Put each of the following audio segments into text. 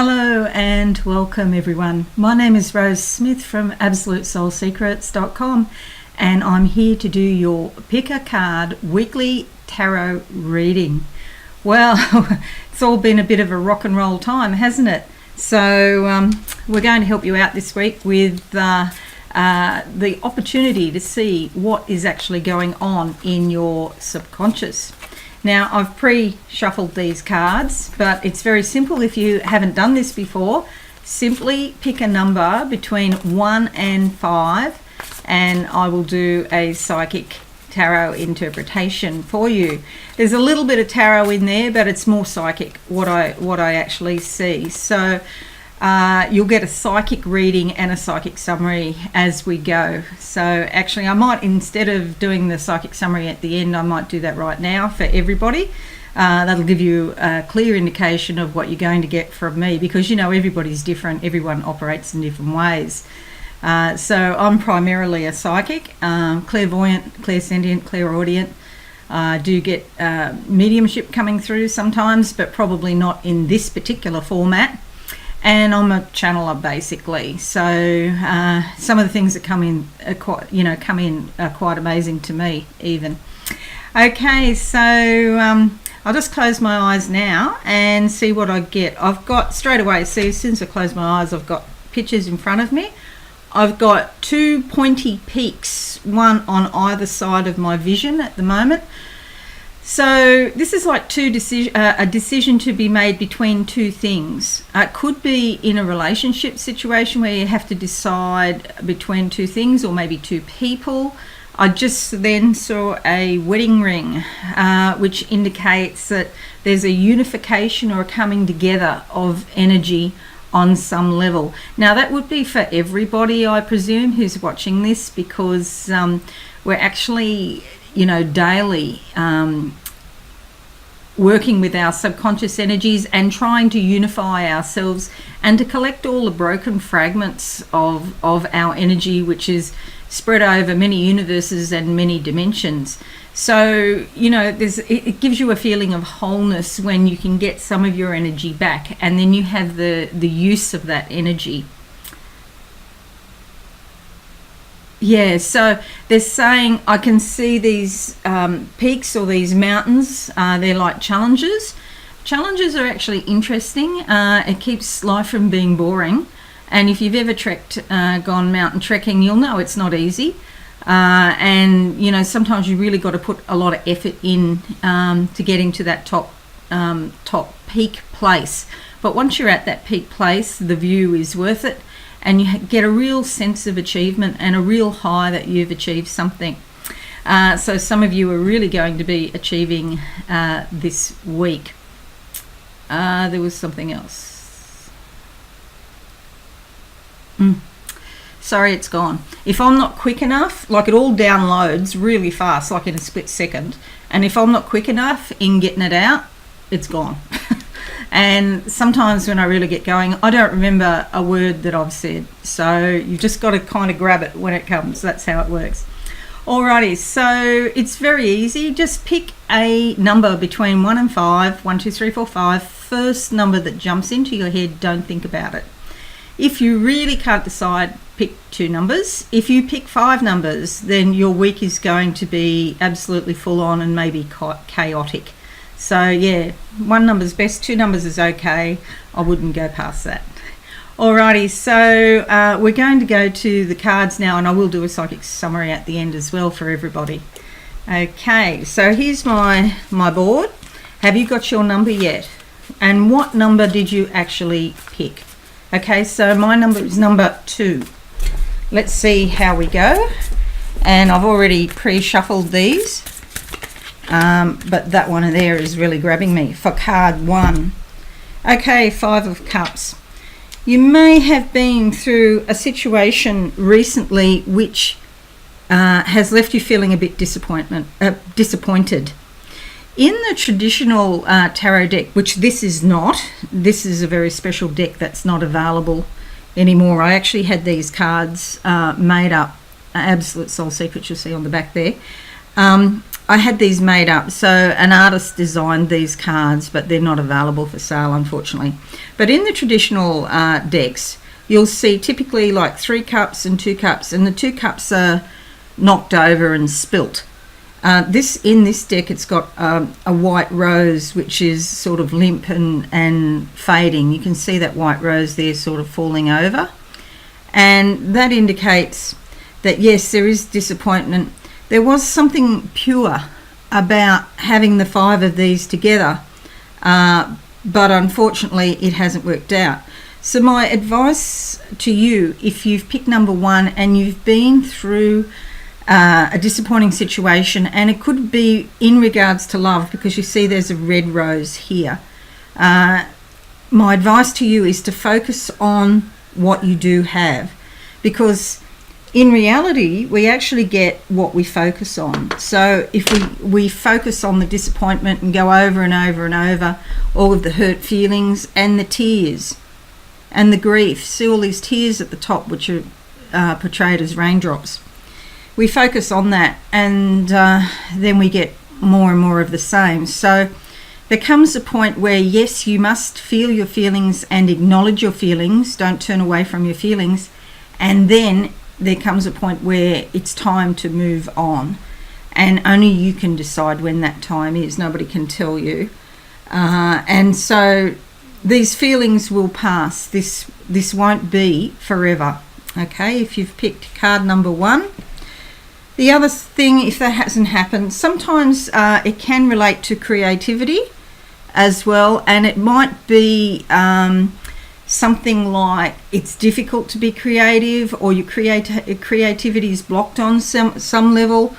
Hello and welcome everyone. My name is Rose Smith from AbsoluteSoulSecrets.com and I'm here to do your Pick a Card weekly tarot reading. Well, it's all been a bit of a rock and roll time, hasn't it? So we're going to help you out this week with the opportunity to see what is actually going on in your subconscious. Now, I've pre-shuffled these cards, but it's very simple. If you haven't done this before, simply pick a number between 1 and 5 and I will do a psychic tarot interpretation for you. There's a little bit of tarot in there, but it's more psychic what I actually see. So you'll get a psychic reading and a psychic summary as we go. So actually I might, instead of doing the psychic summary at the end, I might do that right now for everybody. That'll give you a clear indication of what you're going to get from me, because you know everybody's different, everyone operates in different ways. So I'm primarily a psychic, clairvoyant, clairsentient, clairaudient. I do get mediumship coming through sometimes, but probably not in this particular format. And I'm a channeler basically, so some of the things that come in are quite amazing to me even. Okay, so I'll just close my eyes now and see what I get. I've got straight away, see, as soon as I close my eyes, I've got pictures in front of me. I've got two pointy peaks, one on either side of my vision at the moment. So this is like a decision to be made between two things. It could be in a relationship situation where you have to decide between two things, or maybe two people. I just then saw a wedding ring, which indicates that there's a unification or a coming together of energy on some level. Now that would be for everybody, I presume, who's watching this, because we're actually daily working with our subconscious energies and trying to unify ourselves and to collect all the broken fragments of our energy, which is spread over many universes and many dimensions. So it gives you a feeling of wholeness when you can get some of your energy back, and then you have the use of that energy. Yeah, so they're saying I can see these peaks or these mountains. They're like challenges. Challenges are actually interesting. It keeps life from being boring. And if you've ever gone mountain trekking, you'll know it's not easy. And sometimes you really got to put a lot of effort in to getting to that top peak place. But once you're at that peak place, the view is worth it. And you get a real sense of achievement and a real high that you've achieved something. So some of you are really going to be achieving this week. There was something else. Sorry, it's gone. If I'm not quick enough, like it all downloads really fast, like in a split second. And if I'm not quick enough in getting it out, it's gone. And sometimes when I really get going, I don't remember a word that I've said. So you've just got to kind of grab it when it comes. That's how it works. Alrighty, so it's very easy. Just pick a number between 1 and 5. 1, 2, 3, 4, 5. First number that jumps into your head, don't think about it. If you really can't decide, pick 2 numbers. If you pick 5 numbers, then your week is going to be absolutely full on and maybe chaotic. So yeah, 1 number's best, 2 numbers is okay. I wouldn't go past that. Alrighty, so we're going to go to the cards now, and I will do a psychic summary at the end as well for everybody. Okay, so here's my board. Have you got your number yet? And what number did you actually pick? Okay, so my number is number 2. Let's see how we go. And I've already pre-shuffled these. But that one there is really grabbing me for card 1. Okay, 5 of Cups. You may have been through a situation recently which has left you feeling a bit disappointed. In the traditional tarot deck, which this is not, this is a very special deck that's not available anymore. I actually had these cards made up, Absolute Soul Secrets, you'll see on the back there. I had these made up. So an artist designed these cards, but they're not available for sale, unfortunately. But in the traditional decks, you'll see typically like 3 cups and 2 cups, and the 2 cups are knocked over and spilt. In this deck, it's got a white rose, which is sort of limp and fading. You can see that white rose there sort of falling over. And that indicates that, yes, there is disappointment. There was something pure about having the 5 of these together, but unfortunately it hasn't worked out. So my advice to you, if you've picked number 1 and you've been through a disappointing situation, and it could be in regards to love, because you see there's a red rose here, my advice to you is to focus on what you do have, because in reality we actually get what we focus on. So if we focus on the disappointment and go over and over and over all of the hurt feelings and the tears and the grief, see all these tears at the top which are portrayed as raindrops, we focus on that, and then we get more and more of the same. So there comes a point where, yes, you must feel your feelings and acknowledge your feelings. Don't turn away from your feelings. And then there comes a point where it's time to move on. And only you can decide when that time is. Nobody can tell you. And so these feelings will pass. This won't be forever. Okay, if you've picked card number 1. The other thing, if that hasn't happened, sometimes it can relate to creativity as well, and it might be something like it's difficult to be creative, or your creativity is blocked on some level,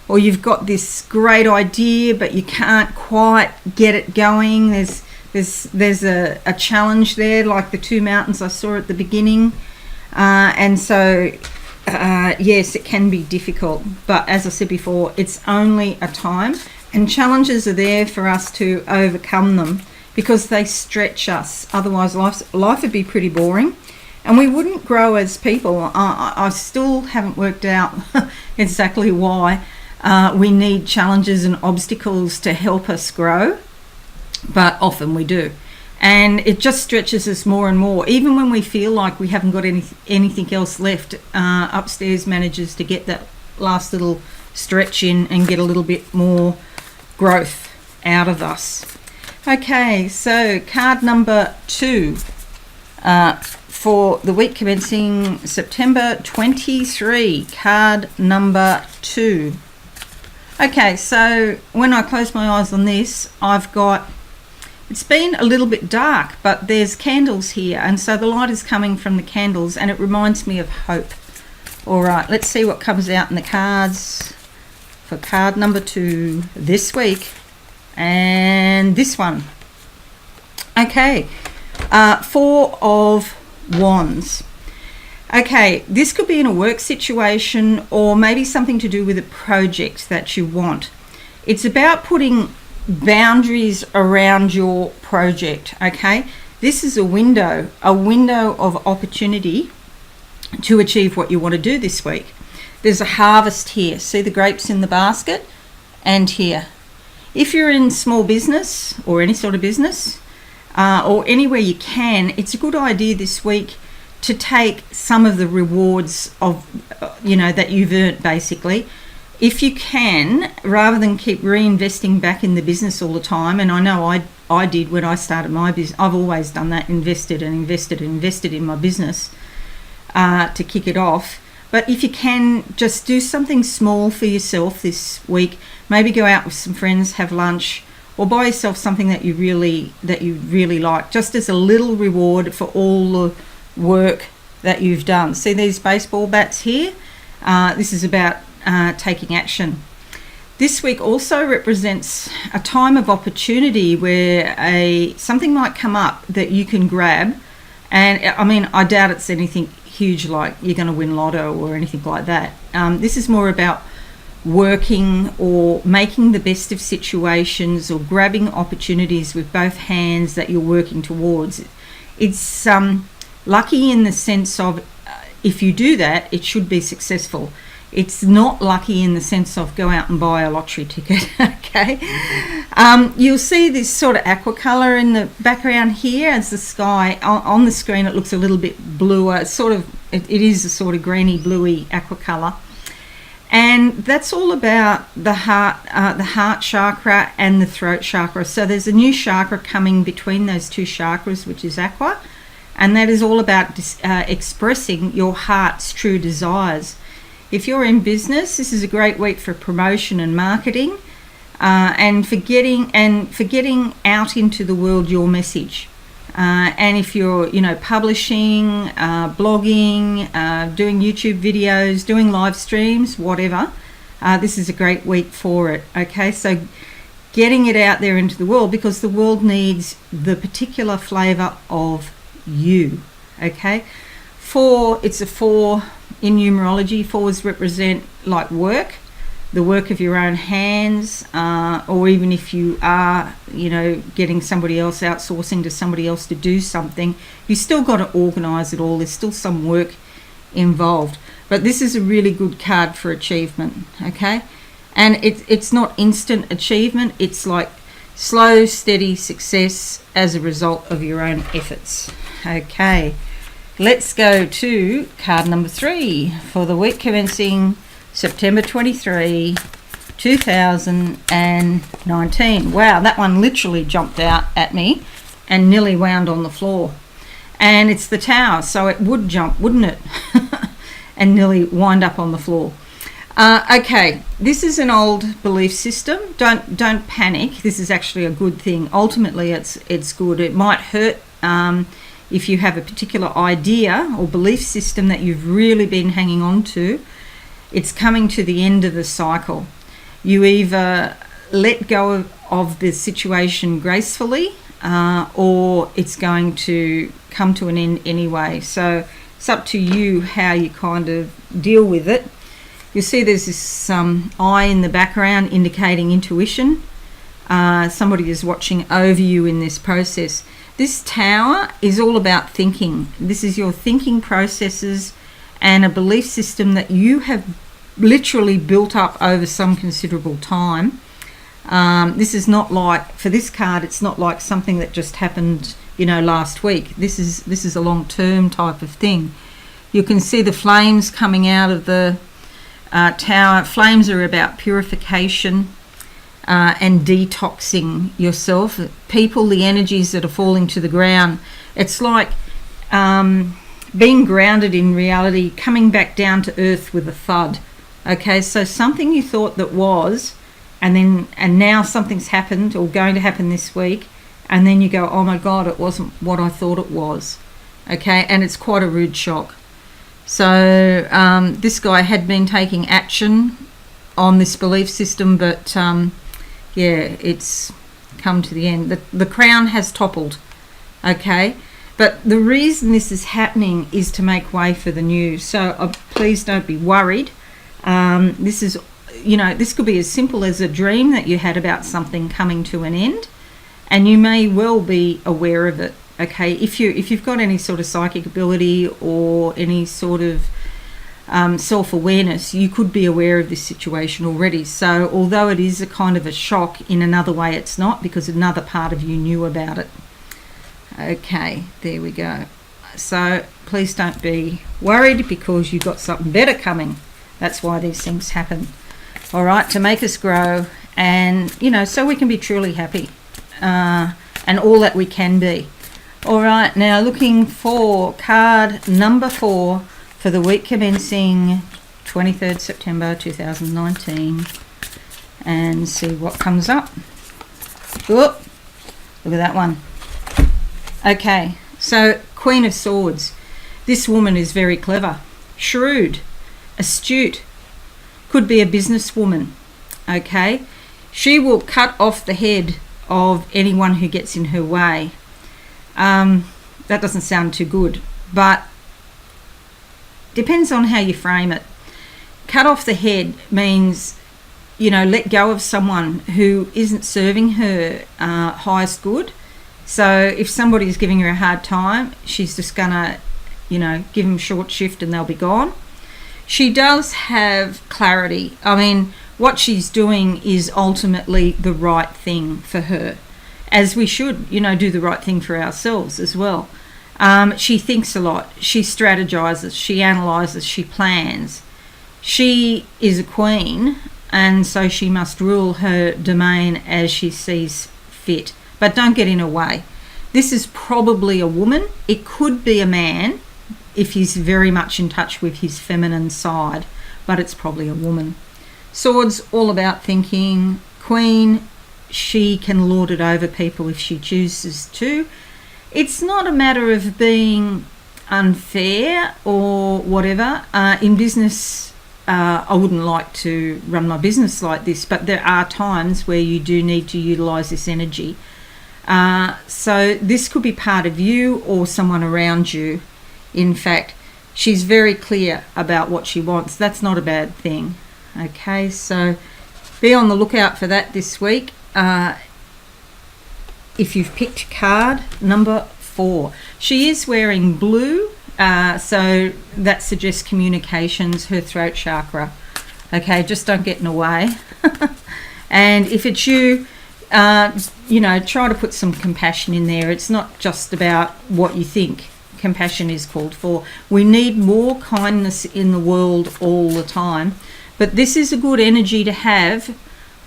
or you've got this great idea but you can't quite get it going. There's a challenge there, like the 2 mountains I saw at the beginning, and so yes, it can be difficult, but as I said before, it's only a time, and challenges are there for us to overcome them because they stretch us. Otherwise life would be pretty boring and we wouldn't grow as people. I still haven't worked out exactly why we need challenges and obstacles to help us grow, but often we do. And it just stretches us more and more. Even when we feel like we haven't got anything else left, upstairs manages to get that last little stretch in and get a little bit more growth out of us. Okay, so card number 2 for the week commencing September 23. Card number 2. Okay, so when I close my eyes on this, it's been a little bit dark, but there's candles here, and so the light is coming from the candles, and it reminds me of hope. All right, let's see what comes out in the cards for card number 2 this week, and this one. Okay, 4 of Wands. Okay, this could be in a work situation, or maybe something to do with a project that you want. It's about putting boundaries around your project. Okay, this is a window of opportunity to achieve what you want to do this week. There's a harvest here. See the grapes in the basket, and here. If you're in small business or any sort of business, or anywhere you can, it's a good idea this week to take some of the rewards of that you've earned, basically. If you can, rather than keep reinvesting back in the business all the time, and I know I did when I started my business. I've always done that, invested in my business to kick it off. But if you can, just do something small for yourself this week. Maybe go out with some friends, have lunch, or buy yourself something that you really like, just as a little reward for all the work that you've done. See these baseball bats here? This is about taking action. This week also represents a time of opportunity where something might come up that you can grab, and I mean, I doubt it's anything huge like you're going to win lotto or anything like that. This is more about working or making the best of situations or grabbing opportunities with both hands that you're working towards. It's lucky in the sense of if you do that, it should be successful. It's not lucky in the sense of go out and buy a lottery ticket. Okay. You'll see this sort of aqua colour in the background here as the sky. On the screen it looks a little bit bluer. It is a sort of greeny bluey aqua colour. And that's all about the heart chakra and the throat chakra. So there's a new chakra coming between those two chakras, which is aqua, and that is all about expressing your heart's true desires. If you're in business, this is a great week for promotion and marketing, and for getting out into the world your message. And if you're, publishing, blogging, doing YouTube videos, doing live streams, whatever, this is a great week for it. Okay, so getting it out there into the world, because the world needs the particular flavour of you. Okay, it's a 4 in numerology. 4s represent like work, the work of your own hands, or even if you are, getting somebody else, outsourcing to somebody else to do something, you still got to organise it all. There's still some work involved. But this is a really good card for achievement, okay? And it's not instant achievement. It's like slow, steady success as a result of your own efforts. Okay, let's go to card number 3 for the week commencing September 23, 2019. Wow, that one literally jumped out at me and nearly wound on the floor. And it's the Tower, so it would jump, wouldn't it? And nearly wind up on the floor. Okay, this is an old belief system. Don't panic. This is actually a good thing. Ultimately, it's good. It might hurt if you have a particular idea or belief system that you've really been hanging on to. It's coming to the end of the cycle. You either let go of the situation gracefully, or it's going to come to an end anyway. So it's up to you how you kind of deal with it. You'll see there's this eye in the background indicating intuition. Somebody is watching over you in this process. This Tower is all about thinking. This is your thinking processes and a belief system that you have literally built up over some considerable time. This is not like, for this card, it's not like something that just happened, last week. This is a long-term type of thing. You can see the flames coming out of the Tower. Flames are about purification and detoxing yourself. People, the energies that are falling to the ground. It's like being grounded in reality, coming back down to earth with a thud. Okay, so something you thought that was, and now something's happened or going to happen this week, and then you go, oh my God, it wasn't what I thought it was. Okay, and it's quite a rude shock. So this guy had been taking action on this belief system, but it's come to the end. The crown has toppled. Okay, but the reason this is happening is to make way for the new. So please don't be worried. This is, this could be as simple as a dream that you had about something coming to an end, and you may well be aware of it. Okay, if you've got any sort of psychic ability or any sort of self-awareness, you could be aware of this situation already. So although it is a kind of a shock, in another way it's not, because another part of you knew about it. Okay, there we go. So please don't be worried, because you've got something better coming. That's why these things happen. All right, to make us grow, and so we can be truly happy, and all that we can be. All right, now looking for card number 4 for the week commencing 23rd September 2019, and see what comes up. Oh, look at that one. Okay, so Queen of Swords. This woman is very clever, shrewd, astute, could be a businesswoman. Okay, she will cut off the head of anyone who gets in her way. That doesn't sound too good, but depends on how you frame it. Cut off the head means, let go of someone who isn't serving her highest good. So if somebody's giving her a hard time, she's just gonna, give them short shift and they'll be gone. she does have clarity. I mean, what she's doing is ultimately the right thing for her, as we should, do the right thing for ourselves as well. She thinks a lot. She strategizes. She analyzes. She plans. She is a queen, and so she must rule her domain as she sees fit. But don't get in her way. This is probably a woman. It could be a man if he's very much in touch with his feminine side, but it's probably a woman. Swords, all about thinking. Queen, she can lord it over people if she chooses to. It's not a matter of being unfair or whatever. In business, I wouldn't like to run my business like this, but there are times where you do need to utilize this energy. So this could be part of you or someone around you. In fact, she's very clear about what she wants. That's not a bad thing. Okay, so be on the lookout for that this week. If you've picked card number 4, she is wearing blue, so that suggests communications, her throat chakra. Okay, just don't get in the way. And if it's you, try to put some compassion in there. It's not just about what you think. Compassion is called for. We need more kindness in the world all the time, but this is a good energy to have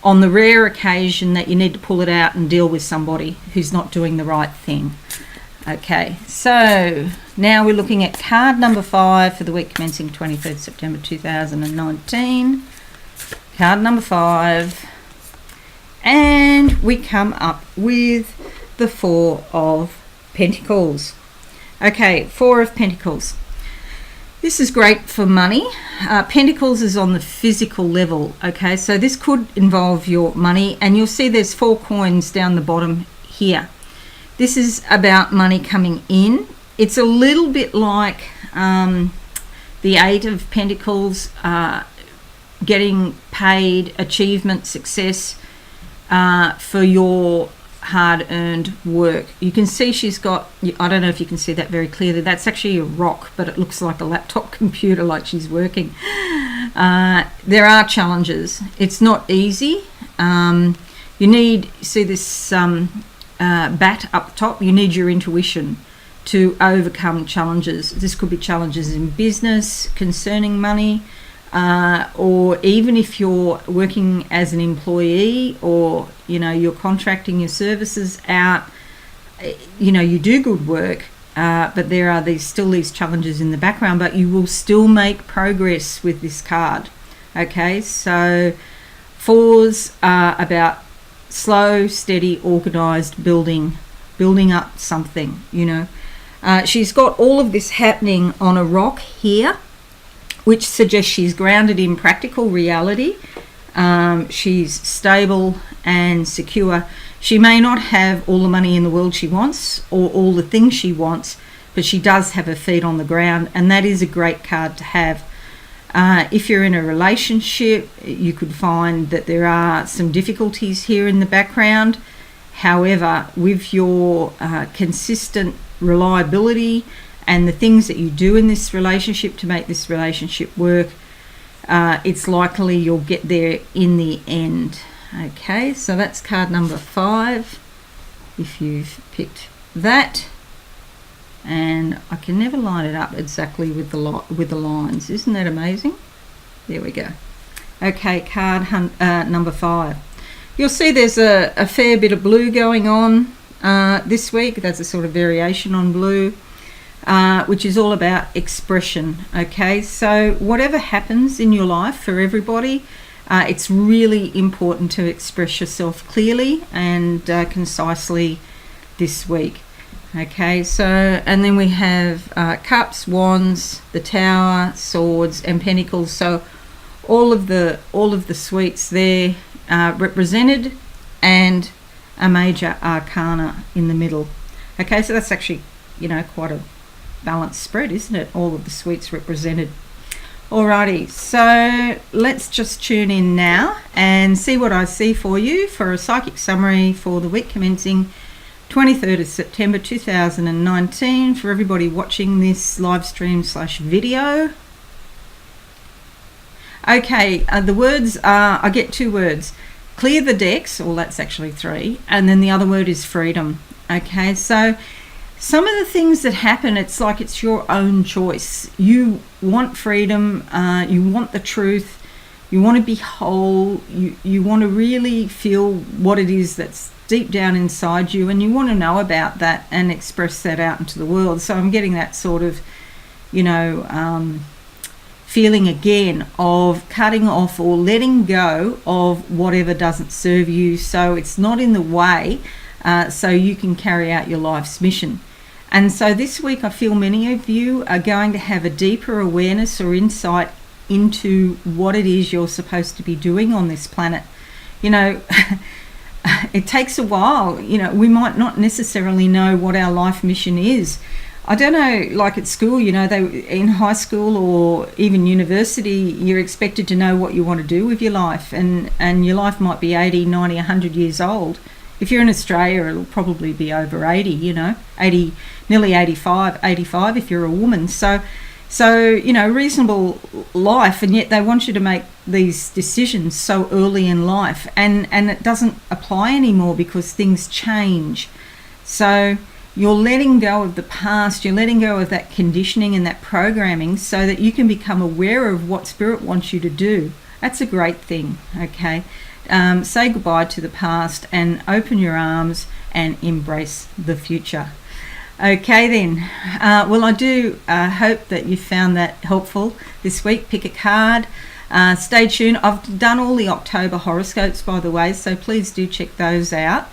on the rare occasion that you need to pull it out and deal with somebody who's not doing the right thing. Okay, so now we're looking at card number 5 for the week commencing 23rd September 2019. Card number 5. And we come up with the 4 of Pentacles. Okay, 4 of Pentacles. This is great for money. Pentacles is on the physical level. Okay, so this could involve your money, and you'll see there's 4 coins down the bottom here. This is about money coming in. It's a little bit like the 8 of Pentacles, getting paid, achievement, success for your hard-earned work. You can see she's got, I don't know if you can see that very clearly, that's actually a rock, but it looks like a laptop computer, like she's working. There are challenges. It's not easy. You need, see this bat up top, you need your intuition to overcome challenges. This could be challenges in business concerning money, or even if you're working as an employee, or you're contracting your services out, you do good work, but there are still these challenges in the background, but you will still make progress with this card. Okay, so 4s are about slow, steady, organized building up something. She's got all of this happening on a rock here, which suggests she's grounded in practical reality. She's stable and secure. She may not have all the money in the world she wants or all the things she wants, but she does have her feet on the ground, and that is a great card to have. If you're in a relationship, you could find that there are some difficulties here in the background. However, with your consistent reliability and the things that you do in this relationship to make this relationship work, it's likely you'll get there in the end. Okay, so that's card number 5, if you've picked that. And I can never line it up exactly with the lines. Isn't that amazing? There we go. Okay, card number 5. You'll see there's a fair bit of blue going on this week. That's a sort of variation on blue, which is all about expression. Okay, so whatever happens in your life, for everybody, it's really important to express yourself clearly and concisely this week. Okay, so, and then we have cups, wands, the tower, swords, and pentacles. So all of the suites there represented, and a major arcana in the middle. Okay, so that's actually, quite a balanced spread, isn't it? All of the suites represented. Alrighty, so let's just tune in now and see what I see for you for a psychic summary for the week commencing 23rd of September 2019 for everybody watching this live stream /video. Okay, the words are, I get 2 words. Clear the decks, well, that's actually 3, and then the other word is freedom. Okay, so some of the things that happen, it's like it's your own choice. You want freedom, you want the truth, you want to be whole, you want to really feel what it is that's deep down inside you, and you want to know about that and express that out into the world. So I'm getting that sort of, feeling again of cutting off or letting go of whatever doesn't serve you, so it's not in the way, so you can carry out your life's mission. And so this week I feel many of you are going to have a deeper awareness or insight into what it is you're supposed to be doing on this planet. It takes a while. We might not necessarily know what our life mission is. I don't know, like at school, in high school or even university, you're expected to know what you want to do with your life, and your life might be 80, 90, 100 years old. If you're in Australia, it'll probably be over 80, 80, nearly 85 if you're a woman. So reasonable life, and yet they want you to make these decisions so early in life, and it doesn't apply anymore because things change. So you're letting go of the past, you're letting go of that conditioning and that programming so that you can become aware of what Spirit wants you to do. That's a great thing, okay? Say goodbye to the past and open your arms and embrace the future. Okay then, well, I do hope that you found that helpful this week. Pick a card. Stay tuned. I've done all the October horoscopes, by the way, so please do check those out.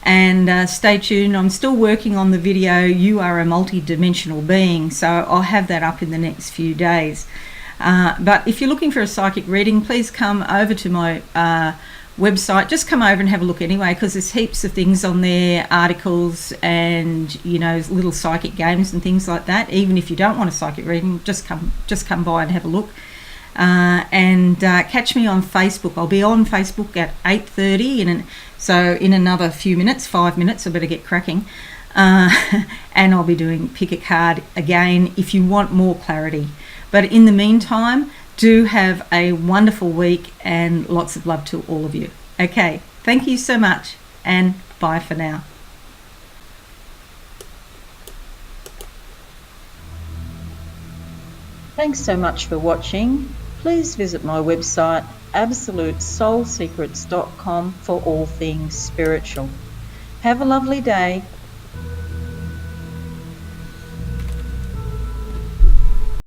And stay tuned. I'm still working on the video, You Are a Multi-Dimensional Being, so I'll have that up in the next few days. But if you're looking for a psychic reading, please come over to my website. Just come over and have a look anyway, because there's heaps of things on there, articles and little psychic games and things like that. Even if you don't want a psychic reading, just come by and have a look. And catch me on Facebook. I'll be on Facebook at 8:30, so in another few minutes, 5 minutes, I better get cracking. And I'll be doing Pick a Card again if you want more clarity. But in the meantime, do have a wonderful week and lots of love to all of you. Okay, thank you so much, and bye for now. Thanks so much for watching. Please visit my website absolutesoulsecrets.com for all things spiritual. Have a lovely day.